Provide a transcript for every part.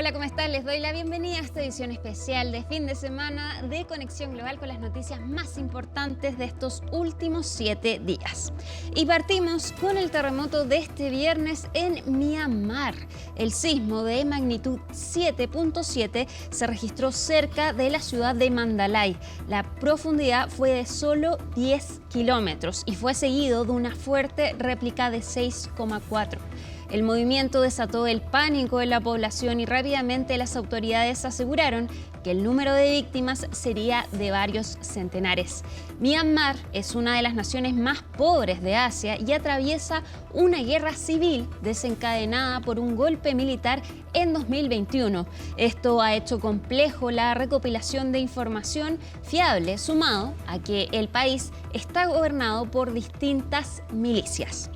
Hola, ¿cómo están? Les doy la bienvenida a esta edición especial de fin de semana de Conexión Global con las noticias más importantes de estos últimos 7 días. Y partimos con el terremoto de este viernes en Myanmar. El sismo de magnitud 7.7 se registró cerca de la ciudad de Mandalay. La profundidad fue de solo 10 kilómetros y fue seguido de una fuerte réplica de 6,4. El movimiento desató el pánico en la población y rápidamente las autoridades aseguraron que el número de víctimas sería de varios centenares. Myanmar es una de las naciones más pobres de Asia y atraviesa una guerra civil desencadenada por un golpe militar en 2021. Esto ha hecho complejo la recopilación de información fiable, sumado a que el país está gobernado por distintas milicias.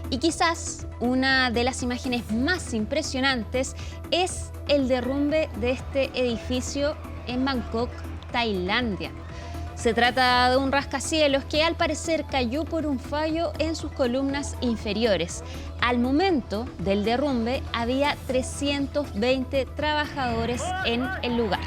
Y quizás una de las imágenes más impresionantes es el derrumbe de este edificio en Bangkok, Tailandia. Se trata de un rascacielos que al parecer cayó por un fallo en sus columnas inferiores. Al momento del derrumbe había 320 trabajadores en el lugar.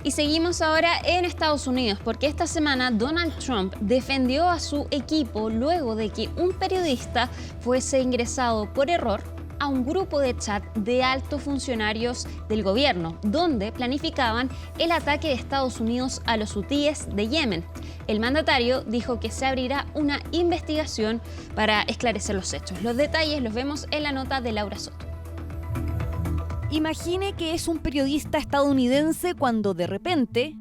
Y seguimos ahora en Estados Unidos, porque esta semana Donald Trump defendió a su equipo luego de que un periodista fuese ingresado por error a un grupo de chat de altos funcionarios del gobierno, donde planificaban el ataque de Estados Unidos a los hutíes de Yemen. El mandatario dijo que se abrirá una investigación para esclarecer los hechos. Los detalles los vemos en la nota de Laura Soto. Imagine que es un periodista estadounidense cuando de repente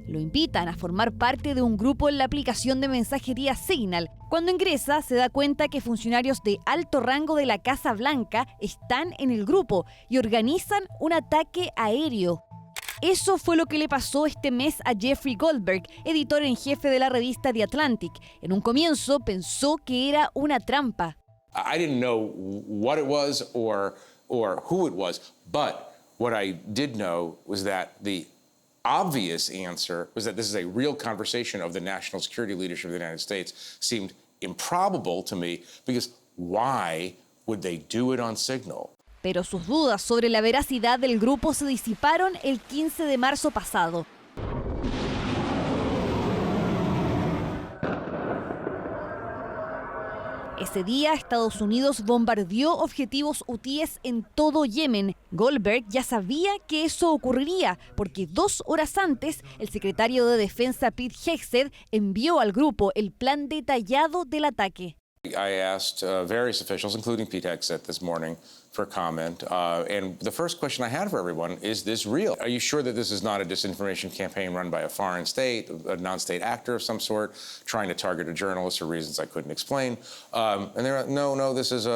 lo invitan a formar parte de un grupo en la aplicación de mensajería Signal. Cuando ingresa, se da cuenta que funcionarios de alto rango de la Casa Blanca están en el grupo y organizan un ataque aéreo. Eso fue lo que le pasó este mes a Jeffrey Goldberg, editor en jefe de la revista The Atlantic. En un comienzo pensó que era una trampa. I didn't know what it was or who it was, but what I did know was that the obvious answer was that this is a real conversation of the national security leadership of the United States. Seemed improbable to me because why would they do it on Signal? Pero sus dudas sobre la veracidad del grupo se disiparon el 15 de marzo pasado. Ese día, Estados Unidos bombardeó objetivos hutíes en todo Yemen. Goldberg ya sabía que eso ocurriría, porque 2 horas antes, el secretario de Defensa Pete Hegseth envió al grupo el plan detallado del ataque. I asked various officials, including Pete Hegseth this morning, for comment. And the first question I had for everyone is this real? Are you sure that this is not a disinformation campaign run by a foreign state, a non-state actor of some sort, trying to target a journalist for reasons I couldn't explain? And they're like, no, this is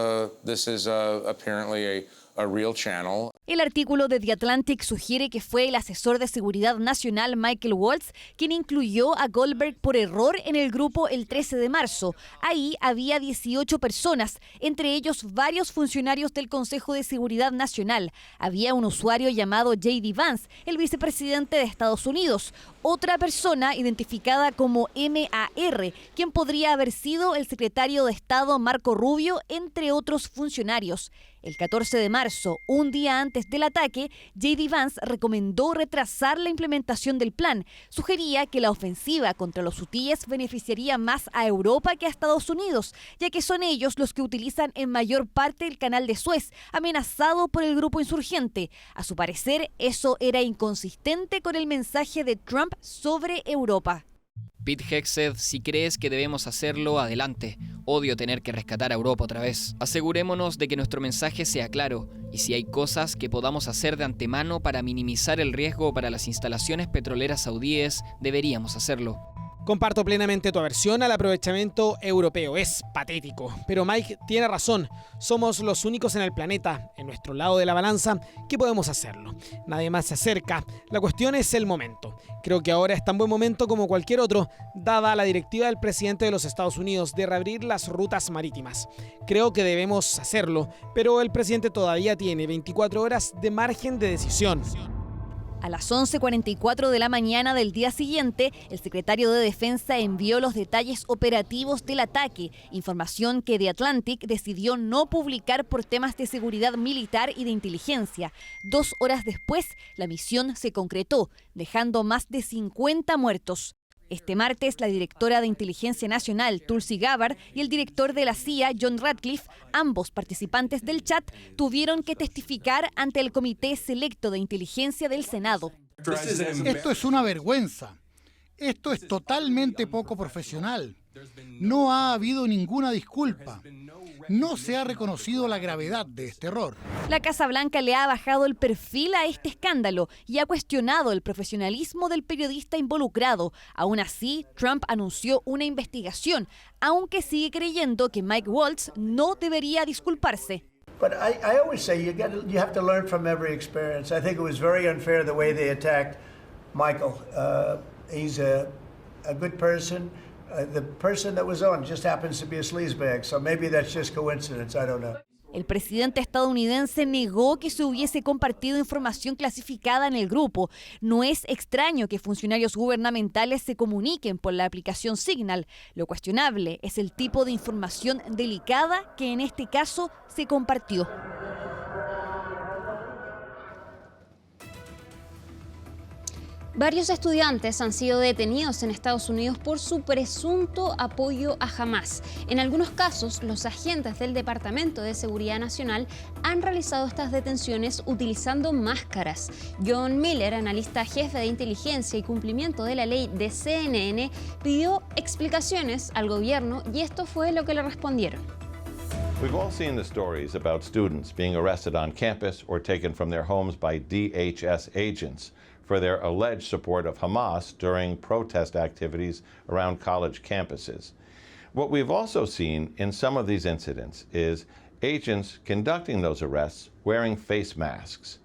apparently a real channel. El artículo de The Atlantic sugiere que fue el asesor de seguridad nacional Michael Waltz quien incluyó a Goldberg por error en el grupo el 13 de marzo. Ahí había 18 personas, entre ellos varios funcionarios del Consejo de Seguridad Nacional. Había un usuario llamado J.D. Vance, el vicepresidente de Estados Unidos. Otra persona identificada como MAR, quien podría haber sido el secretario de Estado Marco Rubio, entre otros funcionarios. El 14 de marzo, un día antes del ataque, J.D. Vance recomendó retrasar la implementación del plan. Sugería que la ofensiva contra los hutíes beneficiaría más a Europa que a Estados Unidos, ya que son ellos los que utilizan en mayor parte el canal de Suez, amenazado por el grupo insurgente. A su parecer, eso era inconsistente con el mensaje de Trump sobre Europa. Pete Hegseth, si crees que debemos hacerlo, adelante. Odio tener que rescatar a Europa otra vez. Asegurémonos de que nuestro mensaje sea claro, y si hay cosas que podamos hacer de antemano para minimizar el riesgo para las instalaciones petroleras saudíes, deberíamos hacerlo. Comparto plenamente tu aversión al aprovechamiento europeo. Es patético. Pero Mike tiene razón. Somos los únicos en el planeta, en nuestro lado de la balanza, que podemos hacerlo. Nadie más se acerca. La cuestión es el momento. Creo que ahora es tan buen momento como cualquier otro, dada la directiva del presidente de los Estados Unidos de reabrir las rutas marítimas. Creo que debemos hacerlo, pero el presidente todavía tiene 24 horas de margen de decisión. A las 11:44 de la mañana del día siguiente, el secretario de Defensa envió los detalles operativos del ataque, información que The Atlantic decidió no publicar por temas de seguridad militar y de inteligencia. 2 horas después, la misión se concretó, dejando más de 50 muertos. Este martes, la directora de Inteligencia Nacional, Tulsi Gabbard, y el director de la CIA, John Ratcliffe, ambos participantes del chat, tuvieron que testificar ante el Comité Selecto de Inteligencia del Senado. Esto es una vergüenza. Esto es totalmente poco profesional. No ha habido ninguna disculpa. No se ha reconocido la gravedad de este error. La Casa Blanca le ha bajado el perfil a este escándalo y ha cuestionado el profesionalismo del periodista involucrado. Aún así, Trump anunció una investigación, aunque sigue creyendo que Mike Waltz no debería disculparse. But I always say you have to learn from every experience. I think it was very unfair the way they attacked Michael. He's a good person. The person that was on just happens to be a sleazebag, so maybe that's just coincidence, I don't know. El presidente estadounidense negó que se hubiese compartido información clasificada en el grupo. No es extraño que funcionarios gubernamentales se comuniquen por la aplicación Signal. Lo cuestionable es el tipo de información delicada que en este caso se compartió. Varios estudiantes han sido detenidos en Estados Unidos por su presunto apoyo a Hamás. En algunos casos, los agentes del Departamento de Seguridad Nacional han realizado estas detenciones utilizando máscaras. John Miller, analista jefe de inteligencia y cumplimiento de la ley de CNN, pidió explicaciones al gobierno y esto fue lo que le respondieron. We've all seen the stories about students being arrested on campus or taken from their homes by DHS agents for their alleged support of Hamas during protest activities around college campuses. What we've also seen in some of these incidents is agents conducting those arrests wearing face masks.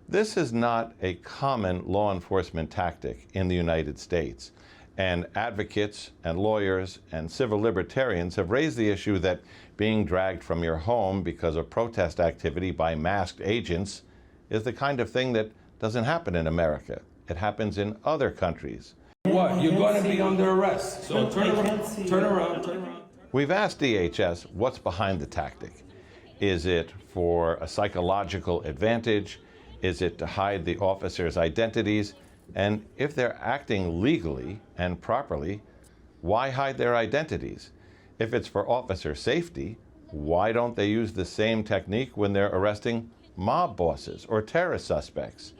This is not a common law enforcement tactic in the United States, and advocates and lawyers and civil libertarians have raised the issue that being dragged from your home because of protest activity by masked agents is the kind of thing that doesn't happen in America. It happens in other countries. What? You're going to be under arrest. So turn around. We've asked DHS what's behind the tactic. Is it for a psychological advantage? Is it to hide the officers' identities? And if they're acting legally and properly, why hide their identities? If it's for officer safety, why don't they use the same technique when they're arresting mob bosses or terrorist suspects?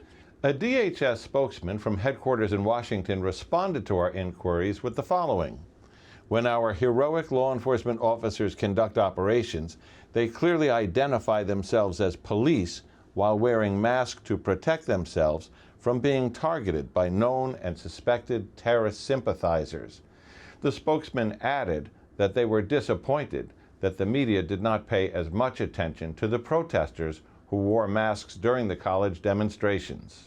A DHS spokesman from headquarters in Washington responded to our inquiries with the following. When our heroic law enforcement officers conduct operations, they clearly identify themselves as police while wearing masks to protect themselves from being targeted by known and suspected terrorist sympathizers. The spokesman added that they were disappointed that the media did not pay as much attention to the protesters who wore masks during the college demonstrations.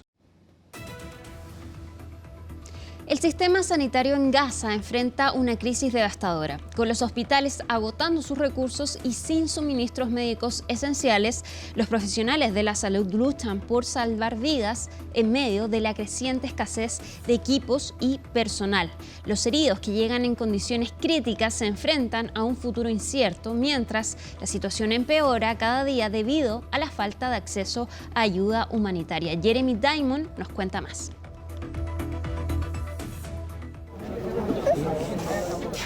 El sistema sanitario en Gaza enfrenta una crisis devastadora, con los hospitales agotando sus recursos y sin suministros médicos esenciales. Los profesionales de la salud luchan por salvar vidas en medio de la creciente escasez de equipos y personal. Los heridos que llegan en condiciones críticas se enfrentan a un futuro incierto, mientras la situación empeora cada día debido a la falta de acceso a ayuda humanitaria. Jeremy Diamond nos cuenta más.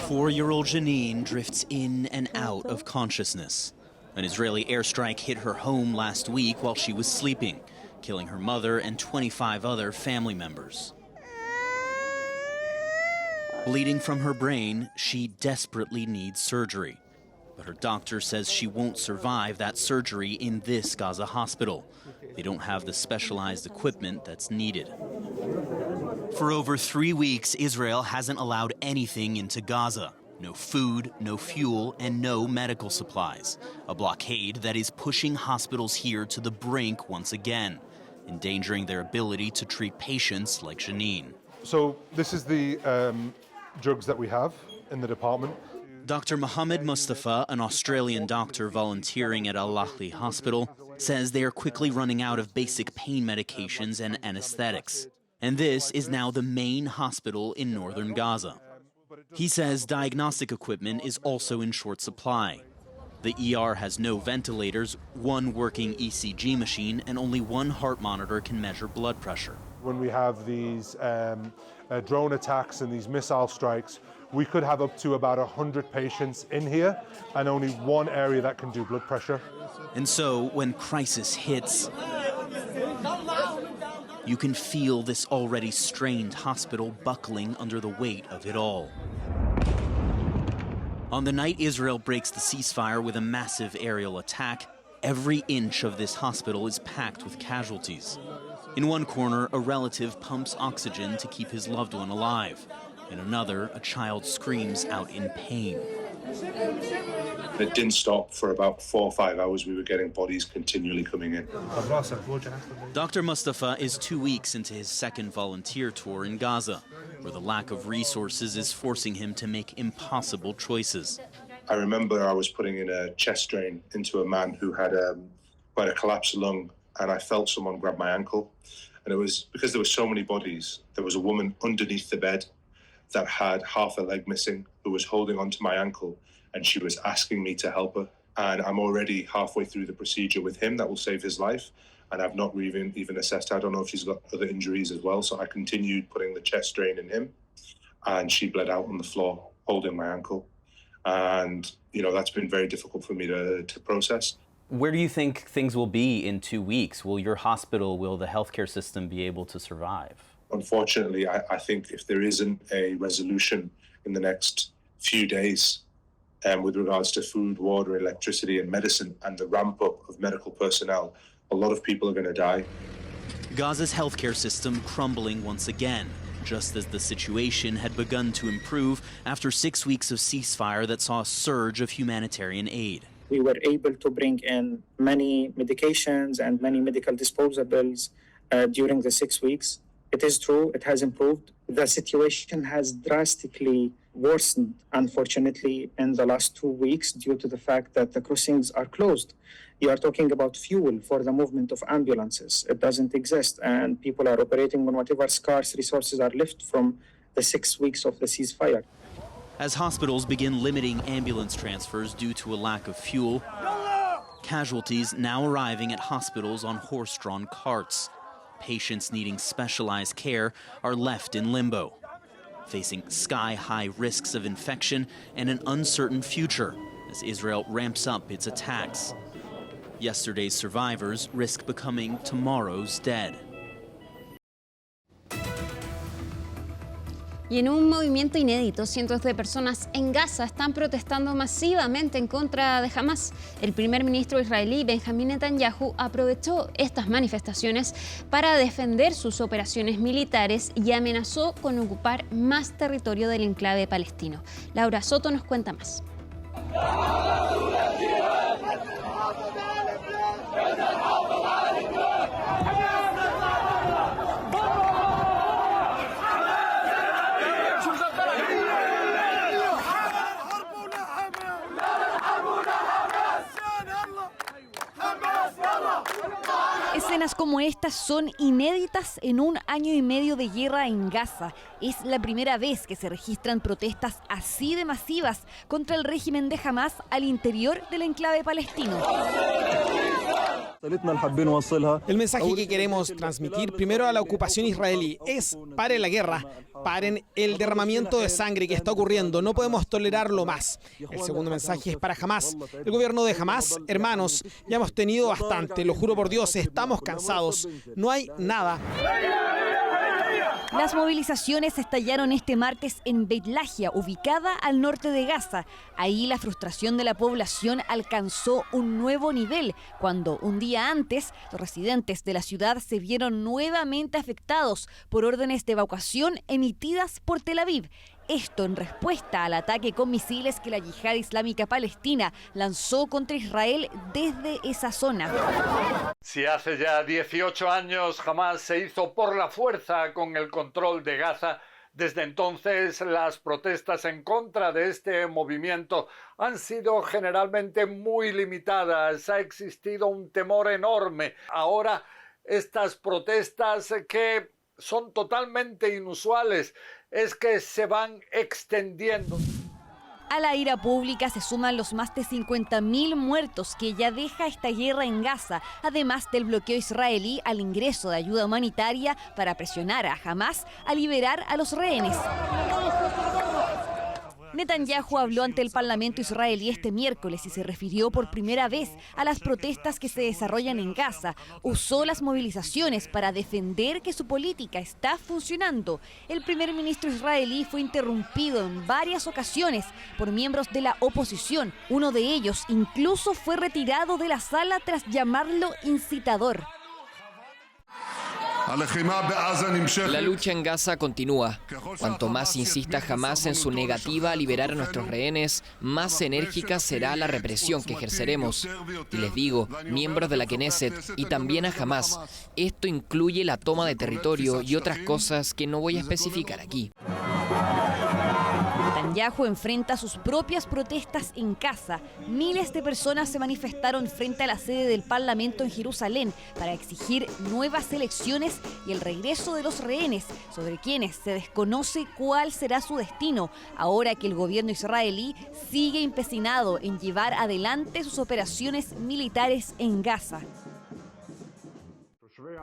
4-year-old Janine drifts in and out of consciousness. An Israeli airstrike hit her home last week while she was sleeping, killing her mother and 25 other family members. Bleeding from her brain, she desperately needs surgery. But her doctor says she won't survive that surgery in this Gaza hospital. They don't have the specialized equipment that's needed. For over 3 weeks, Israel hasn't allowed anything into Gaza. No food, no fuel, and no medical supplies. A blockade that is pushing hospitals here to the brink once again, endangering their ability to treat patients like Janine. So this is the drugs that we have in the department. Dr. Mohammed Mustafa, an Australian doctor volunteering at Al Ahli Hospital, says they are quickly running out of basic pain medications and anesthetics. And this is now the main hospital in northern Gaza. He says diagnostic equipment is also in short supply. The ER has no ventilators, one working ECG machine, and only one heart monitor can measure blood pressure. When we have these drone attacks and these missile strikes, we could have up to about 100 patients in here and only one area that can do blood pressure. And so when crisis hits, you can feel this already strained hospital buckling under the weight of it all. On the night Israel breaks the ceasefire with a massive aerial attack, every inch of this hospital is packed with casualties. In one corner, a relative pumps oxygen to keep his loved one alive. In another, a child screams out in pain. It didn't stop for about 4 or 5 hours. We were getting bodies continually coming in. Dr. Mustafa is 2 weeks into his second volunteer tour in Gaza, where the lack of resources is forcing him to make impossible choices. I remember I was putting in a chest drain into a man who had quite a collapsed lung, and I felt someone grab my ankle. And it was because there were so many bodies. There was a woman underneath the bed that had half a leg missing, who was holding onto my ankle, and she was asking me to help her. And I'm already halfway through the procedure with him that will save his life, and I've not even assessed her. I don't know if she's got other injuries as well, so I continued putting the chest drain in him, and she bled out on the floor, holding my ankle. And, you know, that's been very difficult for me to process. Where do you think things will be in 2 weeks? Will your hospital, will the healthcare system be able to survive? Unfortunately, I think if there isn't a resolution in the next few days with regards to food, water, electricity and medicine and the ramp up of medical personnel, a lot of people are going to die. Gaza's healthcare system crumbling once again, just as the situation had begun to improve after 6 weeks of ceasefire that saw a surge of humanitarian aid. We were able to bring in many medications and many medical disposables during the 6 weeks. It is true, it has improved. The situation has drastically worsened, unfortunately, in the last 2 weeks due to the fact that the crossings are closed. You are talking about fuel for the movement of ambulances. It doesn't exist, and people are operating on whatever scarce resources are left from the 6 weeks of the ceasefire. As hospitals begin limiting ambulance transfers due to a lack of fuel, casualties now arriving at hospitals on horse-drawn carts. Patients needing specialized care are left in limbo, facing sky-high risks of infection and an uncertain future as Israel ramps up its attacks. Yesterday's survivors risk becoming tomorrow's dead. Y en un movimiento inédito, cientos de personas en Gaza están protestando masivamente en contra de Hamás. El primer ministro israelí, Benjamín Netanyahu, aprovechó estas manifestaciones para defender sus operaciones militares y amenazó con ocupar más territorio del enclave palestino. Laura Soto nos cuenta más. Escenas como estas son inéditas en un año y medio de guerra en Gaza. Es la primera vez que se registran protestas así de masivas contra el régimen de Hamás al interior del enclave palestino. El mensaje que queremos transmitir primero a la ocupación israelí es: paren la guerra, paren el derramamiento de sangre que está ocurriendo, no podemos tolerarlo más. El segundo mensaje es para Hamás. El gobierno de Hamás, hermanos, ya hemos tenido bastante, lo juro por Dios, estamos cansados, no hay nada. Las movilizaciones estallaron este martes en Beit Lahia, ubicada al norte de Gaza. Ahí la frustración de la población alcanzó un nuevo nivel, cuando un día antes los residentes de la ciudad se vieron nuevamente afectados por órdenes de evacuación emitidas por Tel Aviv. Esto en respuesta al ataque con misiles que la Yihad Islámica Palestina lanzó contra Israel desde esa zona. Si hace ya 18 años Hamás se hizo por la fuerza con el control de Gaza, Desde entonces, las protestas en contra de este movimiento han sido generalmente muy limitadas. Ha existido un temor enorme. Ahora, estas protestas que son totalmente inusuales es que se van extendiendo. A la ira pública se suman los más de 50.000 muertos que ya deja esta guerra en Gaza, además del bloqueo israelí al ingreso de ayuda humanitaria para presionar a Hamás a liberar a los rehenes. Netanyahu habló ante el Parlamento israelí este miércoles y se refirió por primera vez a las protestas que se desarrollan en Gaza. Usó las movilizaciones para defender que su política está funcionando. El primer ministro israelí fue interrumpido en varias ocasiones por miembros de la oposición. Uno de ellos incluso fue retirado de la sala tras llamarlo incitador. La lucha en Gaza continúa. Cuanto más insista Hamás en su negativa a liberar a nuestros rehenes, más enérgica será la represión que ejerceremos. Y les digo, miembros de la Knesset y también a Hamás, esto incluye la toma de territorio y otras cosas que no voy a especificar aquí. Netanyahu enfrenta sus propias protestas en casa. Miles de personas se manifestaron frente a la sede del Parlamento en Jerusalén para exigir nuevas elecciones y el regreso de los rehenes, sobre quienes se desconoce cuál será su destino, ahora que el gobierno israelí sigue empecinado en llevar adelante sus operaciones militares en Gaza.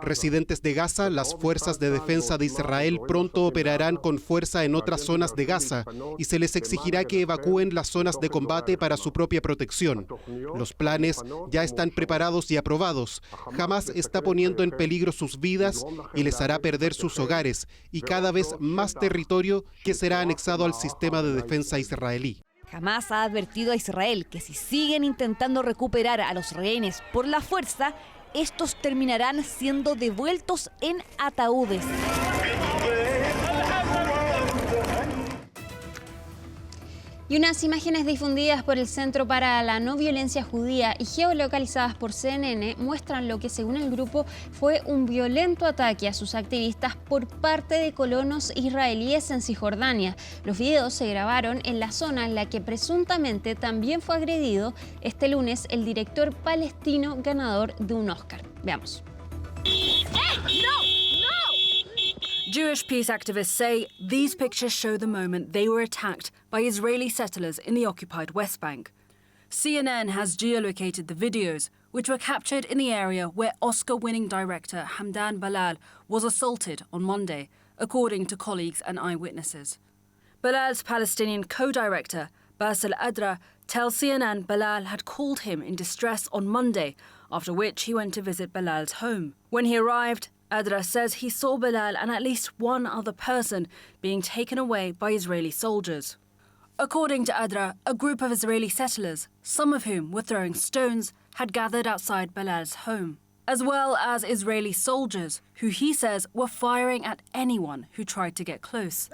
Residentes de Gaza, las fuerzas de defensa de Israel pronto operarán con fuerza en otras zonas de Gaza y se les exigirá que evacúen las zonas de combate para su propia protección. Los planes ya están preparados y aprobados. Hamás está poniendo en peligro sus vidas y les hará perder sus hogares y cada vez más territorio que será anexado al sistema de defensa israelí. Hamás ha advertido a Israel que si siguen intentando recuperar a los rehenes por la fuerza, estos terminarán siendo devueltos en ataúdes. Y unas imágenes difundidas por el Centro para la No Violencia Judía y geolocalizadas por CNN muestran lo que, según el grupo, fue un violento ataque a sus activistas por parte de colonos israelíes en Cisjordania. Los videos se grabaron en la zona en la que presuntamente también fue agredido este lunes el director palestino ganador de un Oscar. Veamos. Jewish peace activists say these pictures show the moment they were attacked by Israeli settlers in the occupied West Bank. CNN has geolocated the videos, which were captured in the area where Oscar-winning director Hamdan Balal was assaulted on Monday, according to colleagues and eyewitnesses. Balal's Palestinian co-director, Bassel Adra, tells CNN Balal had called him in distress on Monday, after which he went to visit Balal's home. When he arrived, Adra says he saw Balal and at least one other person being taken away by Israeli soldiers. According to Adra, a group of Israeli settlers, some of whom were throwing stones, had gathered outside Balal's home, as well as Israeli soldiers, who he says were firing at anyone who tried to get close.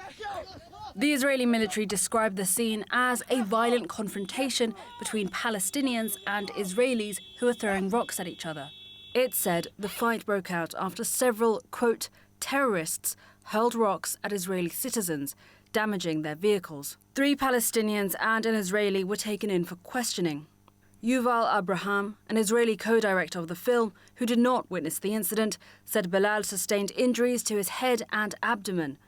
The Israeli military described the scene as a violent confrontation between Palestinians and Israelis who were throwing rocks at each other. It said the fight broke out after several, quote, terrorists hurled rocks at Israeli citizens, damaging their vehicles. 3 Palestinians and an Israeli were taken in for questioning. Yuval Abraham, an Israeli co-director of the film, who did not witness the incident, said Balal sustained injuries to his head and abdomen.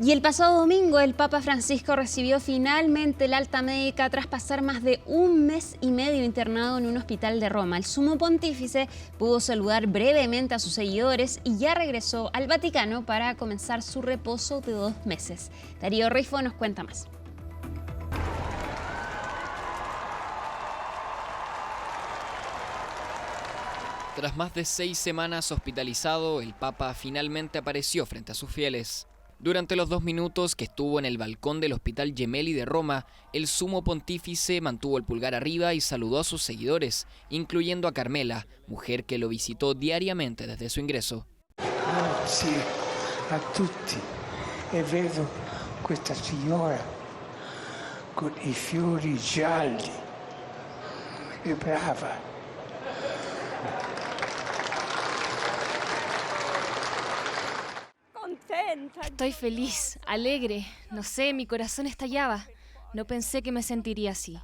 Y el pasado domingo el Papa Francisco recibió finalmente el alta médica tras pasar más de un mes y medio internado en un hospital de Roma. El sumo pontífice pudo saludar brevemente a sus seguidores y ya regresó al Vaticano para comenzar su reposo de 2 meses. Darío Rifo nos cuenta más. Tras más de 6 semanas hospitalizado, el Papa finalmente apareció frente a sus fieles. Durante los 2 minutos que estuvo en el balcón del Hospital Gemelli de Roma, el sumo pontífice mantuvo el pulgar arriba y saludó a sus seguidores, incluyendo a Carmela, mujer que lo visitó diariamente desde su ingreso. Grazie a tutti e vedo questa signora con I fiori gialli. È brava. Estoy feliz, alegre, no sé, mi corazón estallaba. No pensé que me sentiría así.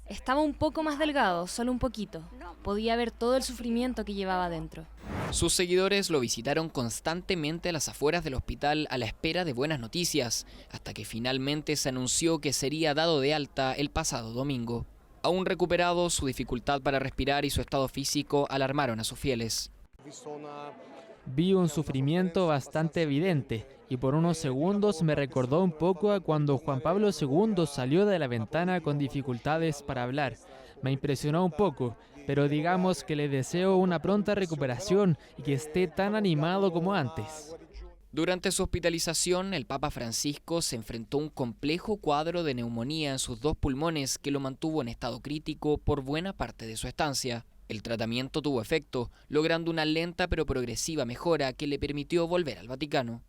Estaba un poco más delgado, solo un poquito. Podía ver todo el sufrimiento que llevaba dentro. Sus seguidores lo visitaron constantemente a las afueras del hospital a la espera de buenas noticias, hasta que finalmente se anunció que sería dado de alta el pasado domingo. Aún recuperado, su dificultad para respirar y su estado físico alarmaron a sus fieles. Vi un sufrimiento bastante evidente y por unos segundos me recordó un poco a cuando Juan Pablo II salió de la ventana con dificultades para hablar. Me impresionó un poco, pero digamos que le deseo una pronta recuperación y que esté tan animado como antes. Durante su hospitalización, el Papa Francisco se enfrentó a un complejo cuadro de neumonía en sus 2 pulmones que lo mantuvo en estado crítico por buena parte de su estancia. El tratamiento tuvo efecto, logrando una lenta pero progresiva mejora que le permitió volver al Vaticano.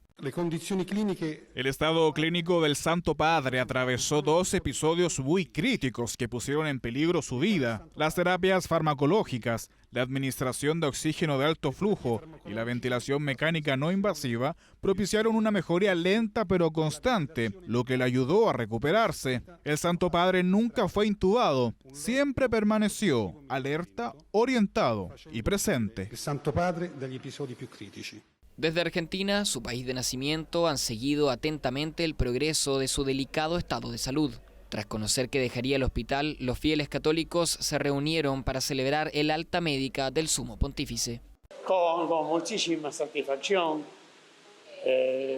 El estado clínico del Santo Padre atravesó 2 episodios muy críticos que pusieron en peligro su vida. Las terapias farmacológicas, la administración de oxígeno de alto flujo y la ventilación mecánica no invasiva propiciaron una mejoría lenta pero constante, lo que le ayudó a recuperarse. El Santo Padre nunca fue intubado, siempre permaneció alerta, orientado y presente. El Santo Padre dagli episodi più critici. Desde Argentina, su país de nacimiento, han seguido atentamente el progreso de su delicado estado de salud. Tras conocer que dejaría el hospital, los fieles católicos se reunieron para celebrar el alta médica del Sumo Pontífice. Con muchísima satisfacción,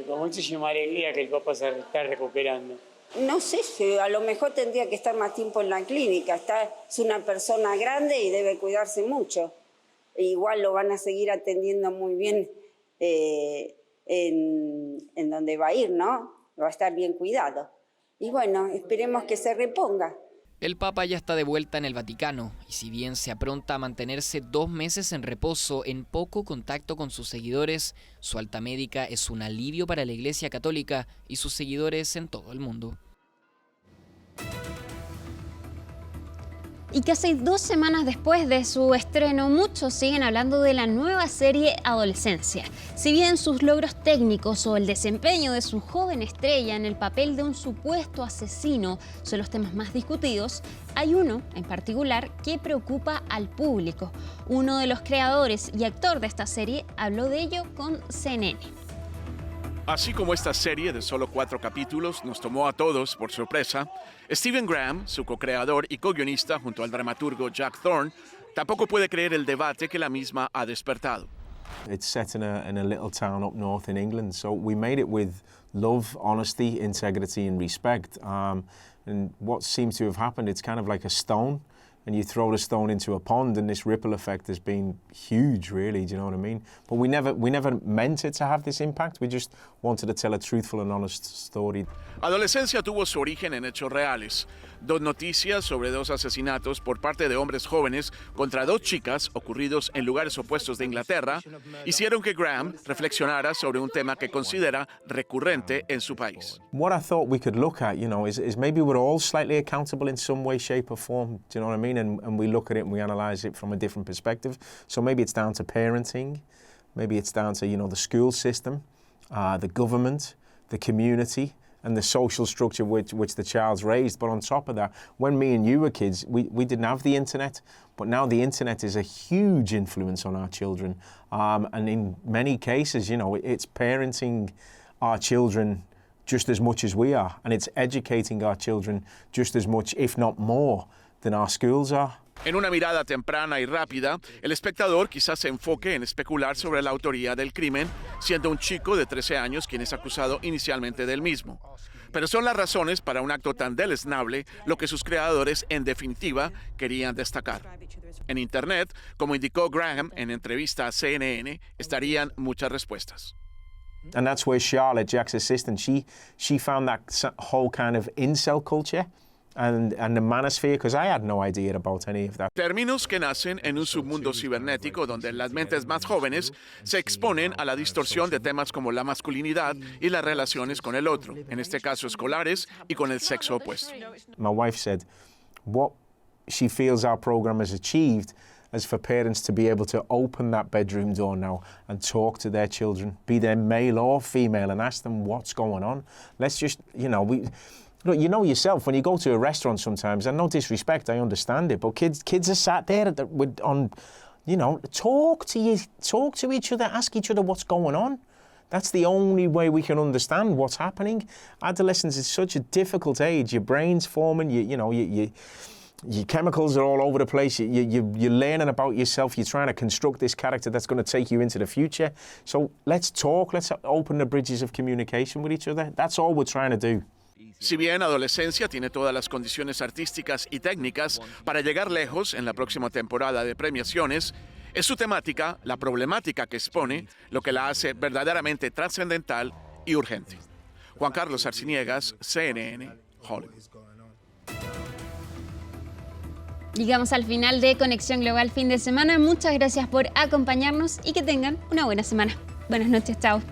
con muchísima alegría que el Papa se está recuperando. No sé, si a lo mejor tendría que estar más tiempo en la clínica. Es una persona grande y debe cuidarse mucho. Igual lo van a seguir atendiendo muy bien. En donde va a ir, ¿no? Va a estar bien cuidado. Y bueno, esperemos que se reponga. El Papa ya está de vuelta en el Vaticano y si bien se apronta a mantenerse 2 meses en reposo en poco contacto con sus seguidores, su alta médica es un alivio para la Iglesia Católica y sus seguidores en todo el mundo. Y casi 2 semanas después de su estreno, muchos siguen hablando de la nueva serie Adolescencia. Si bien sus logros técnicos o el desempeño de su joven estrella en el papel de un supuesto asesino son los temas más discutidos, hay uno en particular que preocupa al público. Uno de los creadores y actor de esta serie habló de ello con CNN. Así como esta serie de solo 4 capítulos nos tomó a todos por sorpresa, Stephen Graham, su co-creador y co-guionista junto al dramaturgo Jack Thorne, tampoco puede creer el debate que la misma ha despertado. It's set in a little town up north in England, so we made it with love, honesty, integrity and respect. And what seems to have happened, it's kind of like a stone. And you throw the stone into a pond and this ripple effect has been huge, really, do you know what I mean? But we never meant it to have this impact. We just wanted to tell a truthful and honest story. Adolescencia tuvo su origen en hechos reales. 2 noticias sobre 2 asesinatos por parte de hombres jóvenes contra 2 chicas ocurridos en lugares opuestos de Inglaterra hicieron que Graham reflexionara sobre un tema que considera recurrente en su país. What I thought we could look at, is maybe we're all slightly accountable in some way, shape or form, do you know what I mean? And we look at it and we analyze it from a different perspective. So maybe it's down to parenting, maybe it's down to, the school system, the government, the community, and the social structure which the child's raised. But on top of that, when me and you were kids, we didn't have the internet, but now the internet is a huge influence on our children. And in many cases, it's parenting our children just as much as we are, and it's educating our children just as much, if not more, than our schools are. En una mirada temprana y rápida, el espectador quizás se enfoque en especular sobre la autoría del crimen, siendo un chico de 13 años quien es acusado inicialmente del mismo. Pero son las razones para un acto tan deleznable lo que sus creadores, en definitiva, querían destacar. En Internet, como indicó Graham en entrevista a CNN, estarían muchas respuestas. And that's where Charlotte, Jack's assistant, she found that whole kind of incel culture and the manosphere, because I had no idea about any of that. Términos que nacen en un submundo cibernético donde las mentes más jóvenes se exponen a la distorsión de temas como la masculinidad y las relaciones con el otro, en este caso escolares y con el sexo opuesto. My wife said what she feels our program has achieved as for parents to be able to open that bedroom door now and talk to their children, be they male or female, and ask them what's going on. Let's just, look, you know yourself, when you go to a restaurant sometimes, and no disrespect, I understand it, but kids are sat there talk to each other, ask each other what's going on. That's the only way we can understand what's happening. Adolescence is such a difficult age. Your brain's forming, your chemicals are all over the place. You're learning about yourself. You're trying to construct this character that's going to take you into the future. So let's talk. Let's open the bridges of communication with each other. That's all we're trying to do. Si bien Adolescencia tiene todas las condiciones artísticas y técnicas para llegar lejos en la próxima temporada de premiaciones, es su temática, la problemática que expone, lo que la hace verdaderamente trascendental y urgente. Juan Carlos Arciniegas, CNN, Hollywood. Llegamos al final de Conexión Global fin de semana. Muchas gracias por acompañarnos y que tengan una buena semana. Buenas noches, chao.